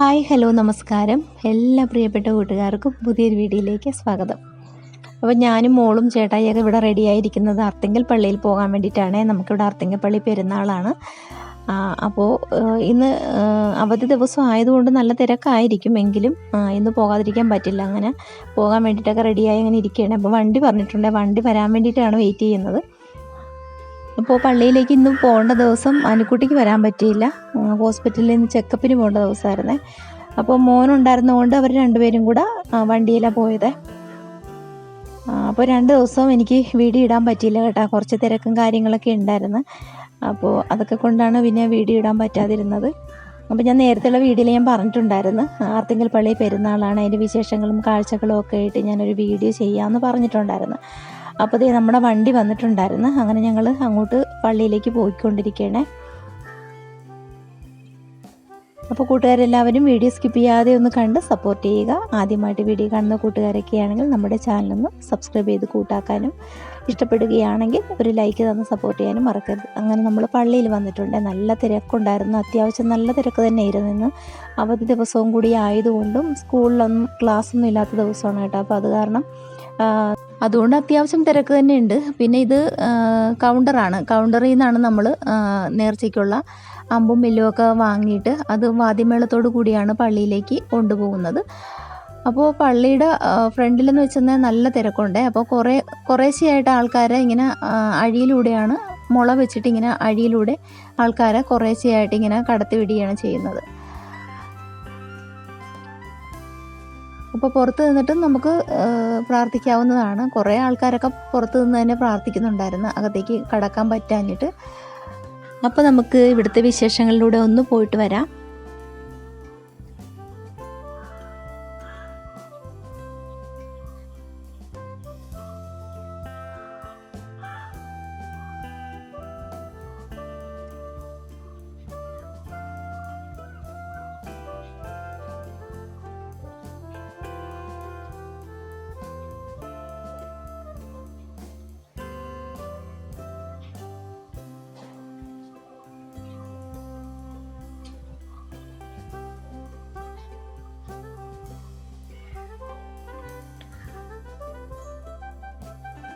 Hi hello നമസ്കാരം. എല്ലാ പ്രിയപ്പെട്ട കൂട്ടുകാർക്കും പുതിയൊരു വീഡിയോയിലേക്ക് സ്വാഗതം. അപ്പോൾ ഞാനും മോളും ചേട്ടായിയൊക്കെ ഇവിടെ റെഡി ആയിരിക്കുന്നത് അർത്തിങ്കൽ പള്ളിയിൽ പോകാൻ വേണ്ടിയിട്ടാണ്. നമുക്കിവിടെ അർത്തിങ്കൽ പള്ളി പെരുന്നാളാണ്. അപ്പോൾ ഇന്ന് അവധി ദിവസം ആയതുകൊണ്ട് നല്ല തിരക്കായിരിക്കും. എങ്കിലും ഇന്ന് പോകാതിരിക്കാൻ പറ്റില്ല. അങ്ങനെ പോകാൻ വേണ്ടിയിട്ടൊക്കെ റെഡിയായി അങ്ങനെ ഇരിക്കുകയാണ്. അപ്പോൾ വണ്ടി പറഞ്ഞിട്ടുണ്ട്, വണ്ടി വരാൻ വേണ്ടിയിട്ടാണ് വെയിറ്റ് ചെയ്യുന്നത്. അപ്പോൾ പള്ളിയിലേക്ക് ഇന്ന് പോകേണ്ട ദിവസം അനുക്കുട്ടിക്ക് വരാൻ പറ്റിയില്ല. ഹോസ്പിറ്റലിൽ നിന്ന് ചെക്കപ്പിന് പോകേണ്ട ദിവസമായിരുന്നേ. അപ്പോൾ മോനുണ്ടായിരുന്നതുകൊണ്ട് അവർ രണ്ടുപേരും കൂടെ വണ്ടിയിലാണ് പോയത്. അപ്പോൾ 2 ദിവസവും എനിക്ക് വീഡിയോ ഇടാൻ പറ്റിയില്ല കേട്ടോ. കുറച്ച് തിരക്കും കാര്യങ്ങളൊക്കെ ഉണ്ടായിരുന്നു. അപ്പോൾ അതൊക്കെ കൊണ്ടാണ് പിന്നെ വീഡിയോ ഇടാൻ പറ്റാതിരുന്നത്. അപ്പോൾ ഞാൻ നേരത്തെയുള്ള വീഡിയോയിൽ ഞാൻ പറഞ്ഞിട്ടുണ്ടായിരുന്നു, ആർത്തിങ്കൽ പള്ളി പെരുന്നാളാണ്, അതിൻ്റെ വിശേഷങ്ങളും കാഴ്ചകളും ഒക്കെ ആയിട്ട് ഞാനൊരു വീഡിയോ ചെയ്യാമെന്ന് പറഞ്ഞിട്ടുണ്ടായിരുന്നു. അപ്പോൾ നമ്മുടെ വണ്ടി വന്നിട്ടുണ്ടായിരുന്നു. അങ്ങനെ ഞങ്ങൾ അങ്ങോട്ട് പള്ളിയിലേക്ക് പോയിക്കൊണ്ടിരിക്കുകയാണ്. അപ്പോൾ കൂട്ടുകാരെല്ലാവരും വീഡിയോ സ്കിപ്പ് ചെയ്യാതെ ഒന്ന് കണ്ട് സപ്പോർട്ട് ചെയ്യുക. ആദ്യമായിട്ട് വീഡിയോ കാണുന്ന കൂട്ടുകാരൊക്കെ ആണെങ്കിൽ നമ്മുടെ ചാനലൊന്ന് സബ്സ്ക്രൈബ് ചെയ്ത് കൂട്ടാക്കാനും, ഇഷ്ടപ്പെടുകയാണെങ്കിൽ ഒരു ലൈക്ക് തന്ന് സപ്പോർട്ട് ചെയ്യാനും മറക്കരുത്. അങ്ങനെ നമ്മൾ പള്ളിയിൽ വന്നിട്ടുണ്ട്. നല്ല തിരക്കുണ്ടായിരുന്നു, അത്യാവശ്യം നല്ല തിരക്ക് തന്നെയായിരുന്നു. ഇന്ന് അവധി ദിവസവും കൂടി ആയതുകൊണ്ടും സ്കൂളിലൊന്നും ക്ലാസ്സൊന്നും ഇല്ലാത്ത ദിവസമാണ് കേട്ടോ. അപ്പോൾ അത് കാരണം അതുകൊണ്ട് അത്യാവശ്യം തിരക്ക് തന്നെയുണ്ട്. പിന്നെ ഇത് കൗണ്ടറാണ്. കൗണ്ടറിൽ നിന്നാണ് നമ്മൾ നേർച്ചയ്ക്കുള്ള അമ്പും വില്ലുമൊക്കെ വാങ്ങിയിട്ട് അത് വാദ്യമേളത്തോടു കൂടിയാണ് പള്ളിയിലേക്ക് കൊണ്ടുപോകുന്നത്. അപ്പോൾ പള്ളിയുടെ ഫ്രണ്ടിലെന്ന് വെച്ചാൽ നല്ല തിരക്കുണ്ട്. അപ്പോൾ കുറേശ്ശെയായിട്ട് ആൾക്കാരെ ഇങ്ങനെ അഴിയിലൂടെയാണ് മുള വെച്ചിട്ട് ഇങ്ങനെ അഴിയിലൂടെ ആൾക്കാരെ കുറേശ്ശെയായിട്ട് ഇങ്ങനെ കടത്തി വിടുകയാണ് ചെയ്യുന്നത്. അപ്പോൾ പുറത്ത് നിന്നിട്ട് നമുക്ക് പ്രാർത്ഥിക്കാവുന്നതാണ്. കുറേ ആൾക്കാരൊക്കെ പുറത്ത് നിന്ന് തന്നെ പ്രാർത്ഥിക്കുന്നുണ്ടായിരുന്നു, അകത്തേക്ക് കടക്കാൻ പറ്റാഞ്ഞിട്ട്. അപ്പോൾ നമുക്ക് ഇവിടുത്തെ വിശേഷങ്ങളിലൂടെ ഒന്ന് പോയിട്ട് വരാം.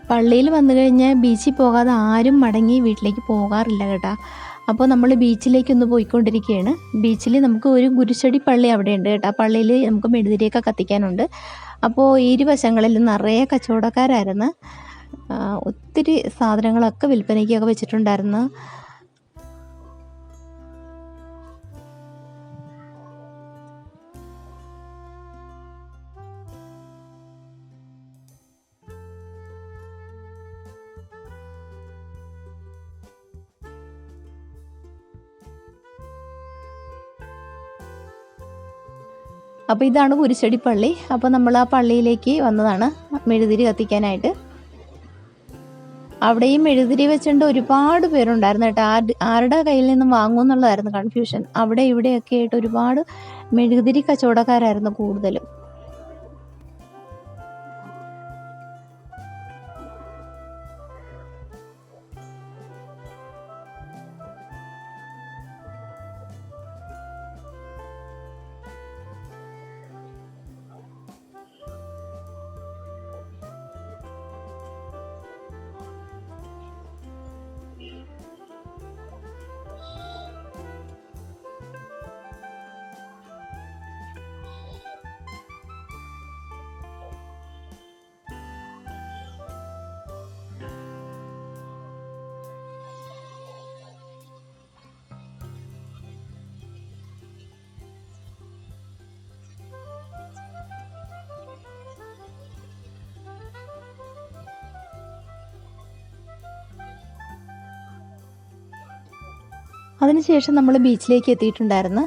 പള്ളിയിൽ വന്നു കഴിഞ്ഞാൽ ബീച്ചിൽ പോകാതെ ആരും മടങ്ങി വീട്ടിലേക്ക് പോകാറില്ല കേട്ടോ. അപ്പോൾ നമ്മൾ ബീച്ചിലേക്കൊന്ന് പോയിക്കൊണ്ടിരിക്കുകയാണ്. ബീച്ചിൽ നമുക്ക് ഒരു കുരിശടി പള്ളി അവിടെ ഉണ്ട് കേട്ടോ. പള്ളിയിൽ നമുക്ക് മെഴുതിരിയൊക്കെ കത്തിക്കാനുണ്ട്. അപ്പോൾ ഇരുവശങ്ങളിൽ നിറയെ കച്ചവടക്കാരായിരുന്നു. ഒത്തിരി സാധനങ്ങളൊക്കെ വിൽപ്പനയ്ക്കൊക്കെ വെച്ചിട്ടുണ്ടായിരുന്നു. അപ്പോൾ ഇതാണ് കുരിശടി പള്ളി. അപ്പോൾ നമ്മൾ ആ പള്ളിയിലേക്ക് വന്നതാണ് മെഴുതിരി കത്തിക്കാനായിട്ട്. അവിടെയും മെഴുതിരി വെച്ചുകൊണ്ട് ഒരുപാട് പേരുണ്ടായിരുന്നു കേട്ടോ. ആരുടെ കയ്യിൽ നിന്നും വാങ്ങുമെന്നുള്ളതായിരുന്നു കൺഫ്യൂഷൻ. അവിടെ ഇവിടെയൊക്കെ ആയിട്ട് ഒരുപാട് മെഴുകുതിരി കച്ചവടക്കാരായിരുന്നു കൂടുതലും. അതിനുശേഷം നമ്മൾ ബീച്ചിലേക്ക് എത്തിയിട്ടുണ്ടായിരുന്നു.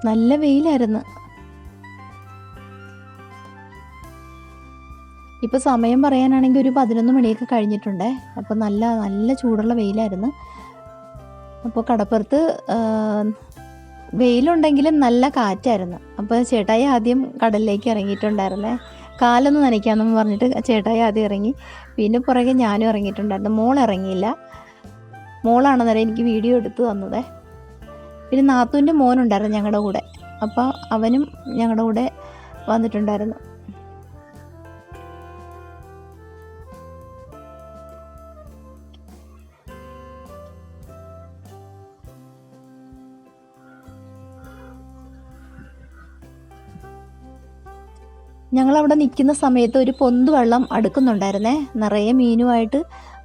നല്ല വെയിലായിരുന്നു. ഇപ്പോൾ സമയം പറയാനാണെങ്കിൽ ഒരു 11 മണിയൊക്കെ കഴിഞ്ഞിട്ടുണ്ട്. അപ്പോൾ നല്ല ചൂടുള്ള വെയിലായിരുന്നു. അപ്പോൾ കടപ്പുറത്ത് വെയിലുണ്ടെങ്കിലും നല്ല കാറ്റായിരുന്നു. അപ്പോൾ ചേട്ടായി ആദ്യം കടലിലേക്ക് ഇറങ്ങിയിട്ടുണ്ടായിരുന്നേ. കാലൊന്ന് നനയ്ക്കാമെന്ന് പറഞ്ഞിട്ട് ചേട്ടായി ആദ്യം ഇറങ്ങി. പിന്നെ പുറകെ ഞാനും ഇറങ്ങിയിട്ടുണ്ടായിരുന്നു. മോൾ ഇറങ്ങിയില്ല. മോളാണ് നേരം എനിക്ക് വീഡിയോ എടുത്ത് തന്നത്. പിന്നെ നാത്തൂൻ്റെ മോനുണ്ടായിരുന്നു ഞങ്ങളുടെ കൂടെ, അപ്പോൾ അവനും ഞങ്ങളുടെ കൂടെ വന്നിട്ടുണ്ടായിരുന്നു. ഞങ്ങളവിടെ നിൽക്കുന്ന സമയത്ത് ഒരു പൊന്ത് വെള്ളം അടുക്കുന്നുണ്ടായിരുന്നേ, നിറയെ മീനുമായിട്ട്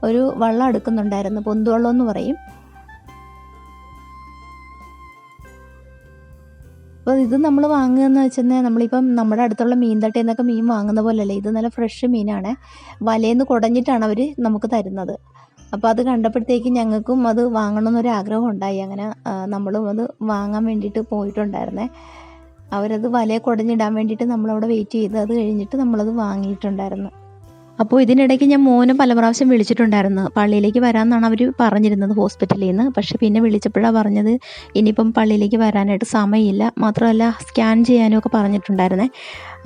ഒരു വള്ളം അടുക്കുന്നുണ്ടായിരുന്നു, പൊന്തുവള്ളം എന്ന് പറയും. അപ്പോൾ ഇത് നമ്മൾ വാങ്ങുകയെന്ന് വെച്ചാൽ നമ്മളിപ്പം നമ്മുടെ അടുത്തുള്ള മീൻ തട്ടിൽ നിന്നൊക്കെ മീൻ വാങ്ങുന്ന പോലെയല്ലേ, ഇത് നല്ല ഫ്രഷ് മീനാണ്, വലയെന്ന് കുടഞ്ഞിട്ടാണ് അവർ നമുക്ക് തരുന്നത്. അപ്പോൾ അത് കണ്ടപ്പോഴത്തേക്ക് ഞങ്ങൾക്കും അത് വാങ്ങണമെന്നൊരാഗ്രഹം ഉണ്ടായി. അങ്ങനെ നമ്മളും അത് വാങ്ങാൻ വേണ്ടിയിട്ട് പോയിട്ടുണ്ടായിരുന്നേ. അവരത് വലയെ കുടഞ്ഞിടാൻ വേണ്ടിയിട്ട് നമ്മളവിടെ വെയിറ്റ് ചെയ്ത് അത് കഴിഞ്ഞിട്ട് നമ്മളത് വാങ്ങിയിട്ടുണ്ടായിരുന്നു. അപ്പോൾ ഇതിനിടയ്ക്ക് ഞാൻ മോനെ പല പ്രാവശ്യം വിളിച്ചിട്ടുണ്ടായിരുന്നു, പള്ളിയിലേക്ക് വരാമെന്നാണ് അവർ പറഞ്ഞിരുന്നത് ഹോസ്പിറ്റലിൽ നിന്ന്. പക്ഷേ പിന്നെ വിളിച്ചപ്പോഴാണ് പറഞ്ഞത് ഇനിയിപ്പം പള്ളിയിലേക്ക് വരാനായിട്ട് സമയമില്ല, മാത്രമല്ല സ്കാൻ ചെയ്യാനും ഒക്കെ പറഞ്ഞിട്ടുണ്ടായിരുന്നേ.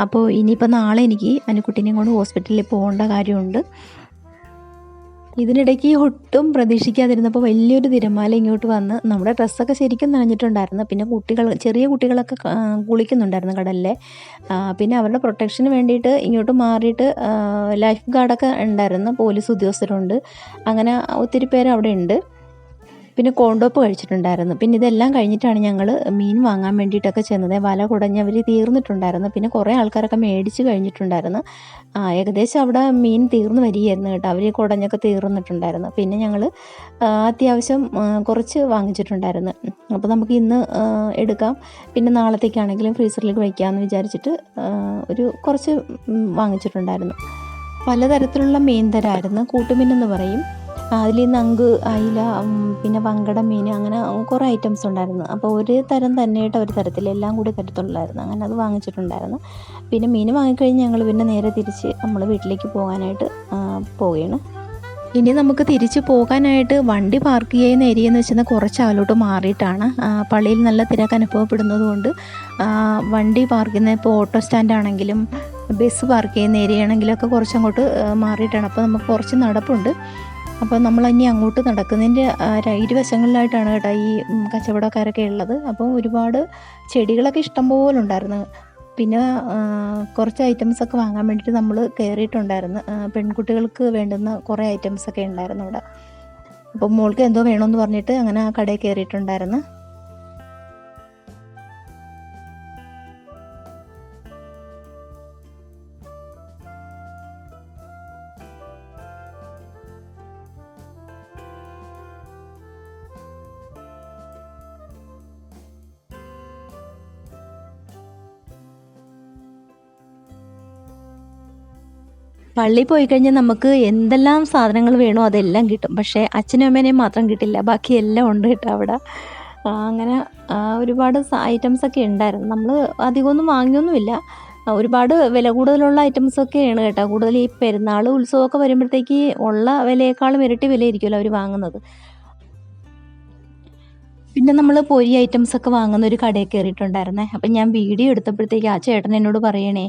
അപ്പോൾ ഇനിയിപ്പോൾ നാളെ എനിക്ക് അനുക്കുട്ടീനെയും കൊണ്ട് ഹോസ്പിറ്റലിൽ പോകേണ്ട കാര്യമുണ്ട്. ഇതിനിടയ്ക്ക് ഒട്ടും പ്രതീക്ഷിക്കാതിരുന്നപ്പോൾ വലിയൊരു തിരമാല ഇങ്ങോട്ട് വന്ന് നമ്മുടെ ഡ്രസ്സൊക്കെ ശരിക്കും നനഞ്ഞിട്ടുണ്ടായിരുന്നു. പിന്നെ ചെറിയ കുട്ടികളൊക്കെ കുളിക്കുന്നുണ്ടായിരുന്നു കടലിലെ. പിന്നെ അവരുടെ പ്രൊട്ടക്ഷന് വേണ്ടിയിട്ട് ഇങ്ങോട്ട് മാറിയിട്ട് ലൈഫ് ഗാർഡൊക്കെ ഉണ്ടായിരുന്നു, പോലീസ് ഉദ്യോഗസ്ഥരുണ്ട്, അങ്ങനെ ഒത്തിരി പേര് അവിടെ ഉണ്ട്. പിന്നെ കോണ്ടോപ്പ് കഴിച്ചിട്ടുണ്ടായിരുന്നു. പിന്നെ ഇതെല്ലാം കഴിഞ്ഞിട്ടാണ് ഞങ്ങൾ മീൻ വാങ്ങാൻ വേണ്ടിയിട്ടൊക്കെ ചെന്നത്. വല കുടഞ്ഞവർ തീർന്നിട്ടുണ്ടായിരുന്നു, പിന്നെ കുറേ ആൾക്കാരൊക്കെ മേടിച്ച് കഴിഞ്ഞിട്ടുണ്ടായിരുന്നു. ഏകദേശം അവിടെ മീൻ തീർന്നു വരികയായിരുന്നു കേട്ടോ, അവർ കുടഞ്ഞൊക്കെ തീർന്നിട്ടുണ്ടായിരുന്നു. പിന്നെ ഞങ്ങൾ അത്യാവശ്യം കുറച്ച് വാങ്ങിച്ചിട്ടുണ്ടായിരുന്നു. അപ്പോൾ നമുക്ക് ഇന്ന് എടുക്കാം, പിന്നെ നാളത്തേക്കാണെങ്കിലും ഫ്രീസറിലേക്ക് വയ്ക്കാമെന്ന് വിചാരിച്ചിട്ട് ഒരു കുറച്ച് വാങ്ങിച്ചിട്ടുണ്ടായിരുന്നു. പലതരത്തിലുള്ള മീൻ തരമായിരുന്നു, കൂട്ടുമീനെന്ന് പറയും. അതിൽ നങ്ക്, അയില, പിന്നെ വങ്കട മീൻ, അങ്ങനെ കുറേ ഐറ്റംസ് ഉണ്ടായിരുന്നു. അപ്പോൾ ഒരു തരം തന്നെയായിട്ട് ഒരു തരത്തില്ല, എല്ലാം കൂടി തരത്തുള്ളായിരുന്നു. അങ്ങനെ അത് വാങ്ങിച്ചിട്ടുണ്ടായിരുന്നു. പിന്നെ മീൻ വാങ്ങിക്കഴിഞ്ഞ് ഞങ്ങൾ പിന്നെ നേരെ തിരിച്ച് നമ്മൾ വീട്ടിലേക്ക് പോകാനായിട്ട് പോവുകയാണ്. ഇനി നമുക്ക് തിരിച്ച് പോകാനായിട്ട് വണ്ടി പാർക്ക് ചെയ്യുന്ന ഏരിയ എന്ന് വെച്ചാൽ കുറച്ച് അകലോട്ട് മാറിയിട്ടാണ്. പള്ളിയിൽ നല്ല തിരക്ക് അനുഭവപ്പെടുന്നത് കൊണ്ട് വണ്ടി പാർക്ക് ചെയ്യുന്ന, ഇപ്പോൾ ഓട്ടോ സ്റ്റാൻഡാണെങ്കിലും ബസ് പാർക്ക് ചെയ്യുന്ന ഏരിയ ആണെങ്കിലും ഒക്കെ കുറച്ചങ്ങോട്ട് മാറിയിട്ടാണ്. അപ്പോൾ നമുക്ക് കുറച്ച് നടപ്പുണ്ട്. അപ്പോൾ നമ്മളിനി അങ്ങോട്ട് നടക്കുന്നതിൻ്റെ ഇരുവശങ്ങളിലായിട്ടാണ് കേട്ടോ ഈ കച്ചവടക്കാരൊക്കെ ഉള്ളത്. അപ്പോൾ ഒരുപാട് ചെടികളൊക്കെ ഇഷ്ടംപോലെ ഉണ്ടായിരുന്നു. പിന്നെ കുറച്ച് ഐറ്റംസൊക്കെ വാങ്ങാൻ വേണ്ടിയിട്ട് നമ്മൾ കയറിയിട്ടുണ്ടായിരുന്നു. പെൺകുട്ടികൾക്ക് വേണ്ടുന്ന കുറേ ഐറ്റംസൊക്കെ ഉണ്ടായിരുന്നു ഇവിടെ. അപ്പോൾ മോൾക്ക് എന്തോ വേണമെന്ന് പറഞ്ഞിട്ട് അങ്ങനെ ആ കടയിൽ കയറിയിട്ടുണ്ടായിരുന്നു. പള്ളിയിൽ പോയി കഴിഞ്ഞാൽ നമുക്ക് എന്തെല്ലാം സാധനങ്ങൾ വേണോ അതെല്ലാം കിട്ടും. പക്ഷേ അച്ഛനും അമ്മേനെയും മാത്രം കിട്ടില്ല, ബാക്കി എല്ലാം ഉണ്ട് കേട്ടോ അവിടെ. അങ്ങനെ ഒരുപാട് ഐറ്റംസൊക്കെ ഉണ്ടായിരുന്നു. നമ്മൾ അധികമൊന്നും വാങ്ങിയൊന്നുമില്ല, ഒരുപാട് വില കൂടുതലുള്ള ഐറ്റംസൊക്കെയാണ് കേട്ടോ. കൂടുതൽ ഈ പെരുന്നാൾ ഉത്സവമൊക്കെ വരുമ്പോഴത്തേക്ക് ഉള്ള വിലയേക്കാളും ഇരട്ടി വിലയായിരിക്കുമല്ലോ അവർ വാങ്ങുന്നത്. പിന്നെ നമ്മൾ പൊരി ഐറ്റംസൊക്കെ വാങ്ങുന്ന ഒരു കടയിൽ കയറിയിട്ടുണ്ടായിരുന്നേ. അപ്പം ഞാൻ വീഡിയോ എടുത്തപ്പോഴത്തേക്ക് ആ ചേട്ടൻ എന്നോട് പറയണേ,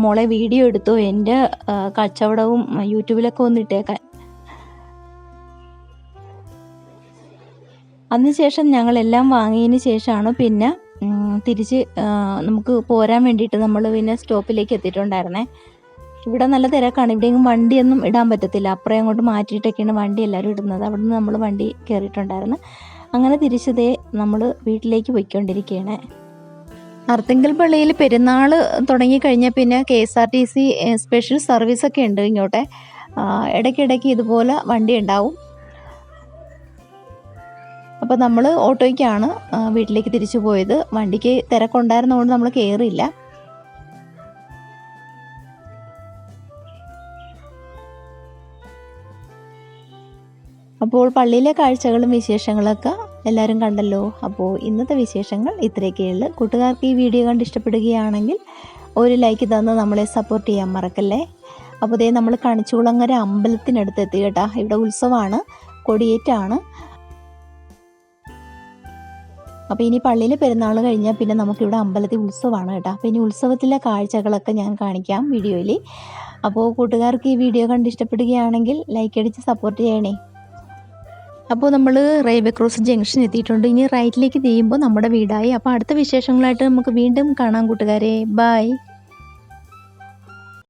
മോളെ വീഡിയോ എടുത്തോ, എൻ്റെ കച്ചവടവും യൂട്യൂബിലൊക്കെ ഒന്ന് ഇട്ടേക്കാൻ. അതിനുശേഷം ഞങ്ങളെല്ലാം വാങ്ങിയതിന് ശേഷമാണ് പിന്നെ തിരിച്ച് നമുക്ക് പോരാൻ വേണ്ടിയിട്ട് നമ്മൾ പിന്നെ സ്റ്റോപ്പിലേക്ക് എത്തിയിട്ടുണ്ടായിരുന്നേ. ഇവിടെ നല്ല തിരക്കാണ്, ഇവിടെയെങ്കിലും വണ്ടിയൊന്നും ഇടാൻ പറ്റത്തില്ല, അപ്പുറം അങ്ങോട്ട് മാറ്റിയിട്ടൊക്കെയാണ് വണ്ടി എല്ലാവരും ഇടുന്നത്. അവിടെ നിന്ന് നമ്മൾ വണ്ടി കയറിയിട്ടുണ്ടായിരുന്നു. അങ്ങനെ തിരിച്ചതേ നമ്മൾ വീട്ടിലേക്ക് പോയിക്കൊണ്ടിരിക്കുകയാണ്. അർത്തിങ്കൽ പള്ളിയിൽ പെരുന്നാൾ തുടങ്ങിക്കഴിഞ്ഞാൽ പിന്നെ KSRTC സ്പെഷ്യൽ സർവീസൊക്കെ ഉണ്ട് ഇങ്ങോട്ടെ. ഇടയ്ക്കിടയ്ക്ക് ഇതുപോലെ വണ്ടി ഉണ്ടാവും. അപ്പോൾ നമ്മൾ ഓട്ടോയ്ക്കാണ് വീട്ടിലേക്ക് തിരിച്ചു പോയത്. വണ്ടിക്ക് തിരക്കുണ്ടായിരുന്നതുകൊണ്ട് നമ്മൾ കയറിയില്ല. അപ്പോൾ പള്ളിയിലെ കാഴ്ചകളും വിശേഷങ്ങളൊക്കെ എല്ലാവരും കണ്ടല്ലോ. അപ്പോൾ ഇന്നത്തെ വിശേഷങ്ങൾ ഇത്രയൊക്കെയുള്ളൂ. കൂട്ടുകാർക്ക് ഈ വീഡിയോ കണ്ട് ഇഷ്ടപ്പെടുകയാണെങ്കിൽ ഒരു ലൈക്ക് തന്ന് നമ്മളെ സപ്പോർട്ട് ചെയ്യാൻ മറക്കല്ലേ. അപ്പോൾ ഇതേ നമ്മൾ കണിച്ചുകുളങ്ങര അമ്പലത്തിനടുത്ത് എത്തി കേട്ടോ. ഇവിടെ ഉത്സവമാണ്, കൊടിയേറ്റാണ്. അപ്പോൾ ഇനി പള്ളിയിലെ പെരുന്നാൾ കഴിഞ്ഞാൽ പിന്നെ നമുക്കിവിടെ അമ്പലത്തിൽ ഉത്സവമാണ് കേട്ടോ. അപ്പോൾ ഇനി ഉത്സവത്തിലെ കാഴ്ചകളൊക്കെ ഞാൻ കാണിക്കാം വീഡിയോയിൽ. അപ്പോൾ കൂട്ടുകാർക്ക് ഈ വീഡിയോ കണ്ട് ഇഷ്ടപ്പെടുകയാണെങ്കിൽ ലൈക്ക് അടിച്ച് സപ്പോർട്ട് ചെയ്യണേ. അപ്പോൾ നമ്മൾ റെയിൽവേ ക്രോസ് ജംഗ്ഷൻ എത്തിയിട്ടുണ്ട്. ഇനി റൈറ്റിലേക്ക് തിരിയുമ്പോൾ നമ്മുടെ വീടായി. അപ്പോൾ അടുത്ത വിശേഷങ്ങളായിട്ട് നമുക്ക് വീണ്ടും കാണാം കൂട്ടുകാരെ. ബൈ.